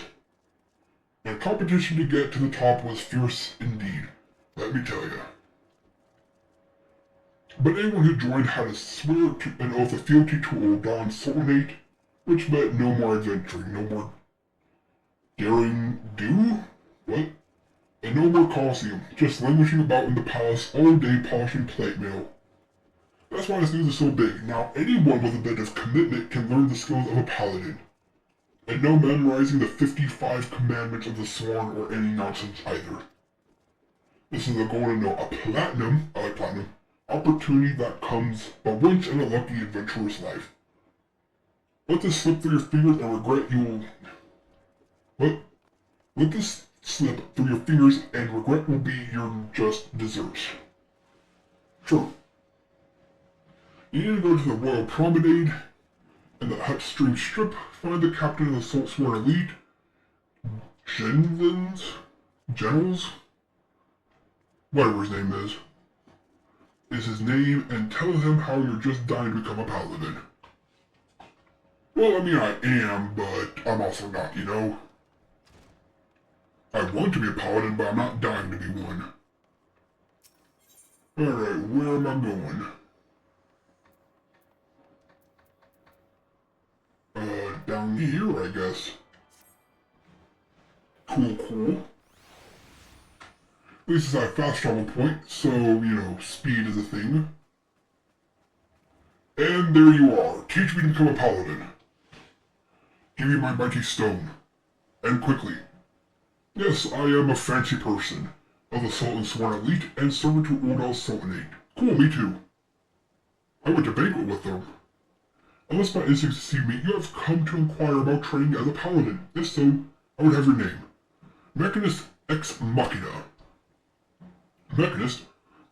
And competition to get to the top was fierce indeed, let me tell you. But anyone who joined had to swear to an oath of fealty to Old Don Sultanate, which meant no more adventuring, no more daring do? What? And no more Colosseum, just languishing about in the palace all day polishing plate mail. That's why this news is so big. Now anyone with a bit of commitment can learn the skills of a paladin. And no memorizing the 55 commandments of the Sworn or any nonsense either. This is a golden no, a platinum, I like platinum, opportunity that comes but once in a lucky adventurous life. Let this slip through your fingers and regret you'll... What? Let this slip through your fingers and regret will be your just desserts. Sure. You need to go to the Royal Promenade and the Hut Stream Strip, find the captain of the Sworn Elite, Generals, whatever his name is his name, and tell him how you're just dying to become a paladin. Well, I mean, I am, but I'm also not, you know? I want to be a paladin, but I'm not dying to be one. Alright, where am I going? Down here, I guess. Cool. At least it's at a fast travel point, so, you know, speed is a thing. And there you are. Teach me to become a paladin. Give me my mighty stone. And quickly. Yes, I am a fancy person. Of the Sultan Sworn Elite and servant to Old Sultanate. Cool, me too. I went to banquet with them. Unless my instincts deceive me, you have come to inquire about training as a paladin. If so, I would have your name. Mechanist ex Machina. Mechanist?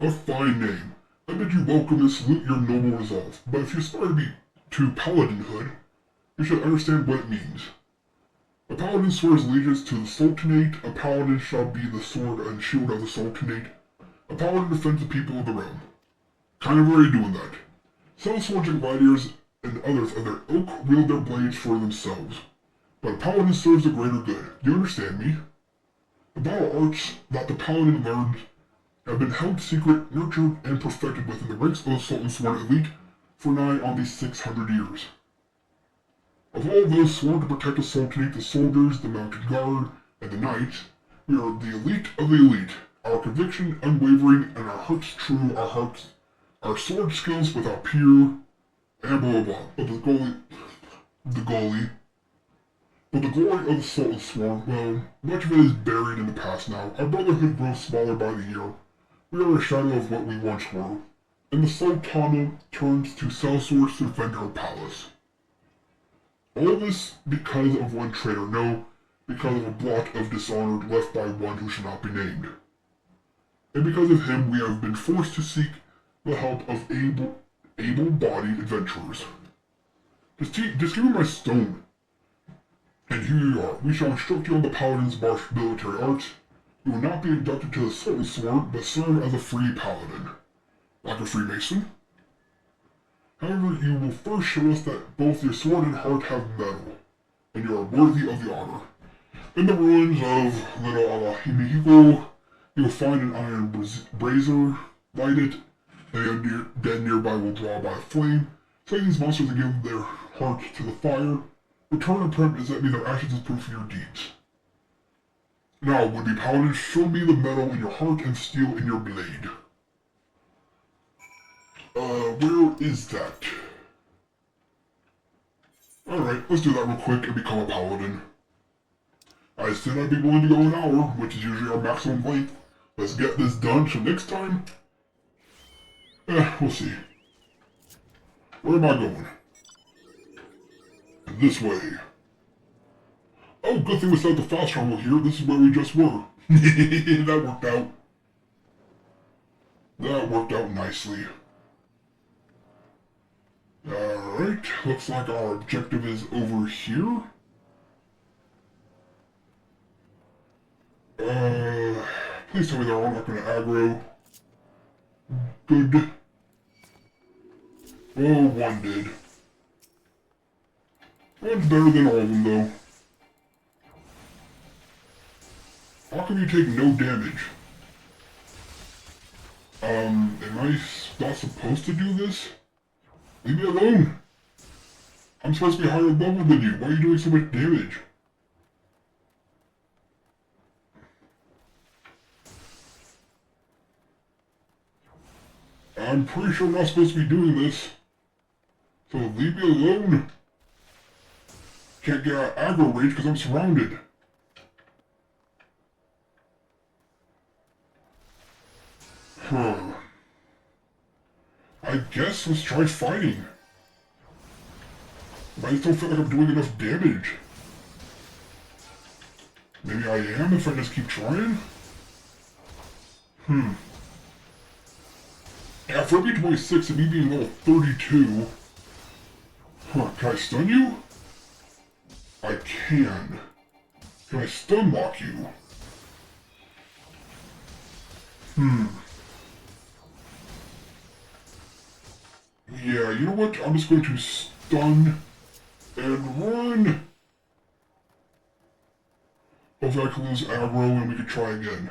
A fine name. I bid you welcome and salute your noble resolve. But if you aspire to paladinhood, you should understand what it means. A paladin swears allegiance to the Sultanate, a paladin shall be the sword and shield of the Sultanate, a paladin defends the people of the realm. Kind of already doing that. Some swords and gladiators and others of their ilk wield their blades for themselves. But a paladin serves the greater good. Do you understand me? The battle arts that the paladin learns have been held secret, nurtured, and perfected within the ranks of the Sultan Sworn Elite for nigh on these 600 years. Of all those sworn to protect the Sultanate, the soldiers, the mounted guard, and the knights, we are the elite of the elite. Our conviction unwavering and our hearts true, our sword skills without peer, and blah blah blah. But the glory of the Sultan Sworn, well, much of it is buried in the past now. Our brotherhood grows smaller by the year. We are a shadow of what we once were, and the Sultana turns to sell swords to defend her palace. All this because of one traitor, no, because of a blot of dishonor left by one who should not be named. And because of him, we have been forced to seek the help of able-bodied adventurers. Just give me my stone. And here you are. We shall instruct you on the paladin's martial military arts. You will not be inducted to the Sultan Sworn, but serve as a free paladin. Like a Freemason. However, you will first show us that both your sword and heart have metal, and you are worthy of the honor. In the ruins of Little Alahimigo, you will find an iron brazier, light it, and the dead nearby will draw by a flame, slay these monsters and give their hearts to the fire. Return and present me their ashes as proof of your deeds. Now, would-be paladin, show me the metal in your heart and steel in your blade. Where is that? Alright, let's do that real quick and become a paladin. I said I'd be willing to go an hour, which is usually our maximum length. Let's get this done, so next time... we'll see. Where am I going? This way. Oh, good thing we set the fast travel here. This is where we just were. That worked out. That worked out nicely. Alright, looks like our objective is over here. Please tell me they're all not going to aggro. Good. Oh, one did. One's better than all of them, though. How come you take no damage? Am I not supposed to do this? Leave me alone! I'm supposed to be higher level than you. Why are you doing so much damage? I'm pretty sure I'm not supposed to be doing this. So leave me alone. Can't get out of aggro range because I'm surrounded. I guess let's try fighting. I just don't feel like I'm doing enough damage. Maybe I am if I just keep trying? Yeah, for me 26 and me being level 32... can I stun you? I can. Can I stun lock you? Yeah, you know what? I'm just going to stun and run. Hopefully I can lose aggro and we can try again.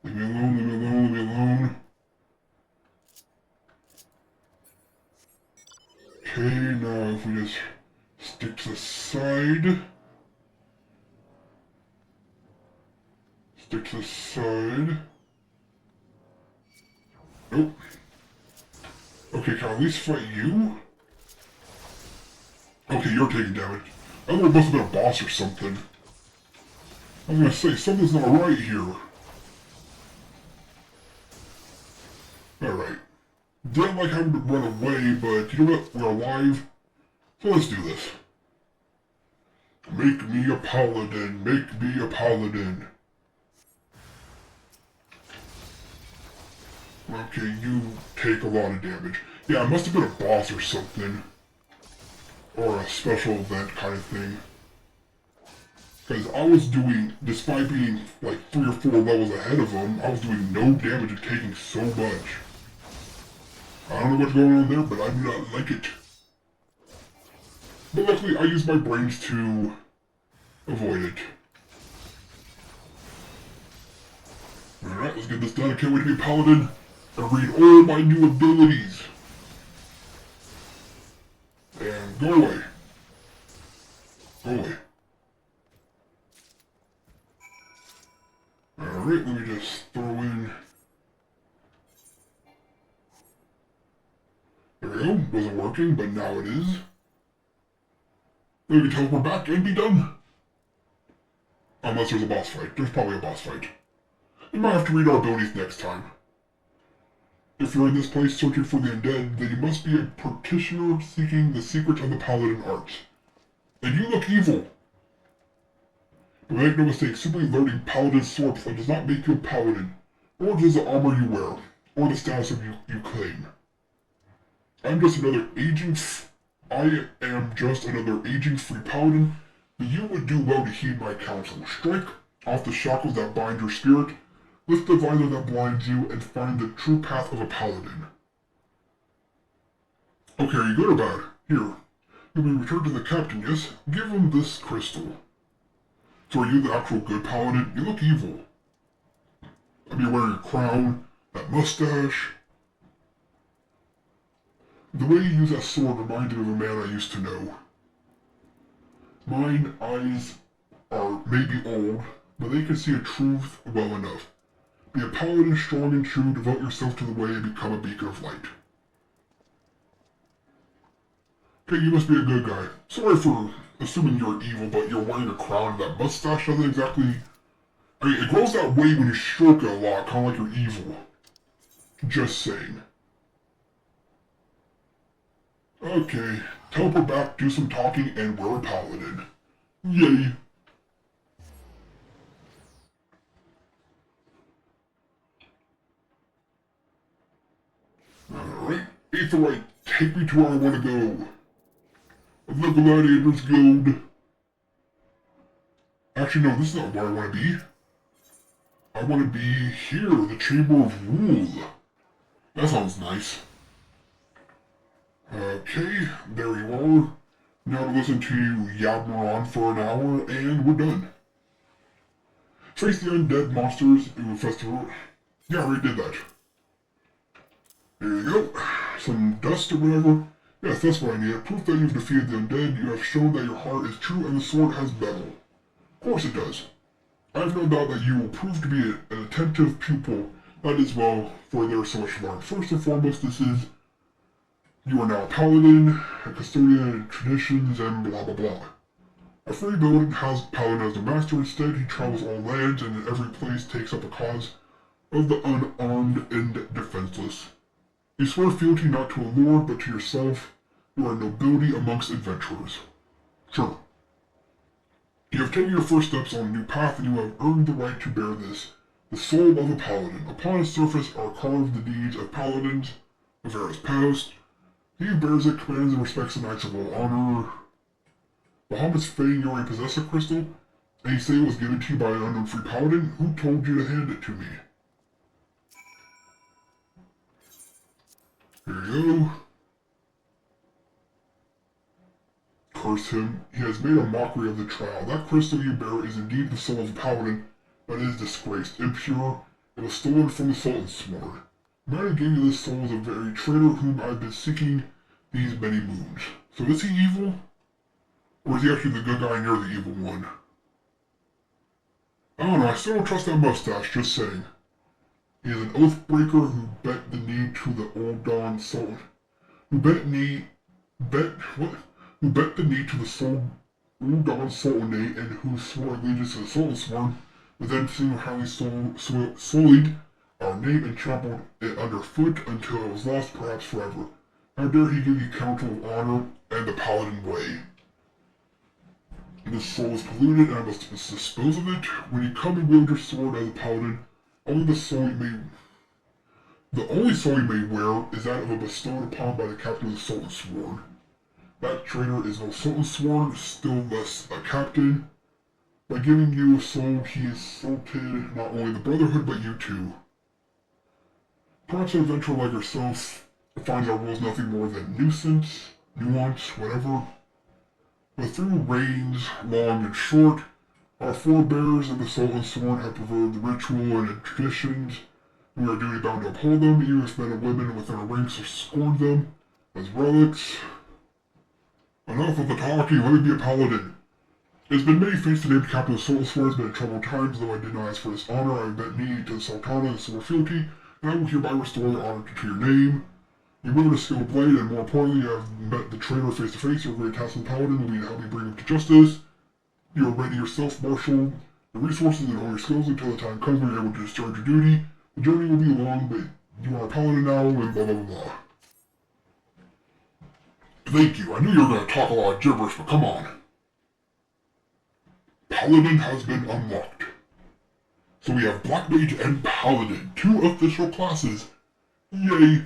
Leave me alone, leave me alone, leave me alone. Okay, now if we just stick to the side. Stick to the side. Nope. Okay, can I at least fight you? Okay, you're taking damage. I thought it must have been a boss or something. I was gonna say, something's not right here. Alright. Didn't like having to run away, but you know what? We're alive. So let's do this. Make me a paladin. Make me a paladin. Okay, you take a lot of damage. Yeah, it must have been a boss or something. Or a special event kind of thing. Because I was doing, despite being like 3 or 4 levels ahead of him, I was doing no damage and taking so much. I don't know what's going on there, but I do not like it. But luckily, I used my brains to avoid it. Alright, let's get this done. I can't wait to be a paladin and read all my new abilities. And go away. Go away. Alright, let me just throw in... There we go. Wasn't working, but now it is. We can teleport back and be done. Unless there's a boss fight. There's probably a boss fight. We might have to read our abilities next time. If you're in this place searching for the undead, then you must be a practitioner seeking the secrets of the paladin arts. And you look evil. But make no mistake, simply learning paladin swordplay does not make you a paladin, or does the armor you wear, or the status of you claim. I am just another aging free paladin, but you would do well to heed my counsel. Strike off the shackles that bind your spirit, lift the visor that blinds you, and find the true path of a paladin. Okay, are you good or bad? Here. You'll be returned to the captain, yes? Give him this crystal. So are you the actual good paladin? You look evil. I mean, wearing a crown, that mustache. The way you use that sword reminds me of a man I used to know. Mine eyes are maybe old, but they can see a truth well enough. Be a paladin strong and true, devote yourself to the way, and become a beacon of light. Okay, you must be a good guy. Sorry for assuming you're evil, but you're wearing a crown and that mustache doesn't exactly... I mean, it grows that way when you stroke it a lot, kind of like you're evil. Just saying. Okay, teleport back, do some talking, and we're a paladin. Yay! Alright, Aetherite, take me to where I want to go. The Gladiator's Guild. Actually, no, this is not where I want to be. I want to be here, the Chamber of Rule. That sounds nice. Okay, there you are. Now to listen to you yabber on for an hour, and we're done. Face the undead monsters in the festival. Yeah, I already did that. There you go. Some dust or whatever. Yes, that's what I need. Proof that you've defeated the undead. You have shown that your heart is true and the sword has metal. Of course it does. I have no doubt that you will prove to be an attentive pupil. That is, well, for there is so much to learn. First and foremost, you are now a paladin, a custodian of traditions, and blah blah blah. A free building has Paladin as the master. Instead, he travels all lands and in every place takes up a cause of the unarmed and defenseless. You swear fealty not to a lord, but to yourself. You are nobility amongst adventurers. Sure. You have taken your first steps on a new path, and you have earned the right to bear this, the soul of a paladin. Upon its surface are carved the deeds of paladins of eras past. He who bears it commands and respects the knights of all honor. Bahamut's fame, you already possess a crystal, and you say it was given to you by an unknown free paladin. Who told you to hand it to me? Here you go. Curse him. He has made a mockery of the trial. That crystal you bear is indeed the soul of a paladin, but it is disgraced, impure. It was stolen from the Sultan's sword. The man who gave you this soul is a very traitor whom I've been seeking these many moons. So is he evil? Or is he actually the good guy and you're the evil one? I don't know, I still don't trust that mustache, just saying. He is an oath breaker who bent the knee to the old Dawn Sultan. Who bent the knee to the old Dawn Sultanate and who swore allegiance to the Sultan's sworn, but then single-handedly sullied our name and trampled it underfoot until it was lost, perhaps forever. How dare he give you counsel of honor and the paladin way? This soul is polluted and I must dispose of it. When you come and wield your sword as a paladin, the only soul you may wear is that of a bestowed upon by the captain of the Sultan's Sworn. That traitor is no Sultan's Sworn, still less a captain. By giving you a soul, he insulted not only the Brotherhood, but you too. Perhaps an adventurer like yourself finds our rules nothing more than nuisance, nuance, whatever. But through reigns, long and short, our forebears and the Sultan's Sworn have preserved the ritual and traditions. We are duty bound to uphold them, even if men and women within our ranks have scorned them as relics. Enough of the talking, let me be a paladin. It has been many fates to name captain of the Sultan's Sworn has been in troubled times, though I did not ask for this honor. I have bent knee to the Sultana and swore fealty, and I will hereby restore the honor to your name. You wield a skilled blade, and more importantly, you have met the traitor face to face. Your great task of paladin will be to help me bring him to justice. You are ready yourself, marshal the resources and all your skills until the time comes when you're able to discharge your duty. The journey will be long, but you are a paladin now, and blah blah blah. Thank you. I knew you were going to talk a lot of gibberish, but come on. Paladin has been unlocked. So we have Black Mage and Paladin, 2 official classes. Yay!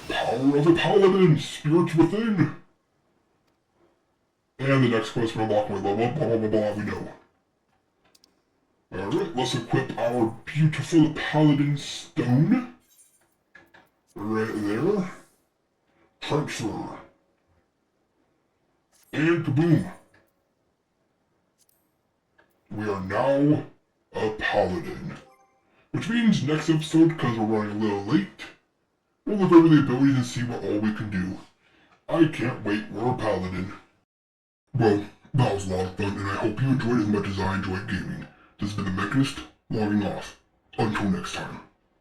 Power of a Paladin, spirits within. And the next quest we're unlocking with blah blah blah blah blah, we know. Alright, let's equip our beautiful Paladin Stone. Right there. Transfer. And kaboom. We are now a Paladin. Which means next episode, because we're running a little late, we'll look over the abilities and see what all we can do. I can't wait, we're a Paladin. Well, that was a lot of fun, and I hope you enjoyed as much as I enjoyed gaming. This has been TheMechanist, logging off. Until next time.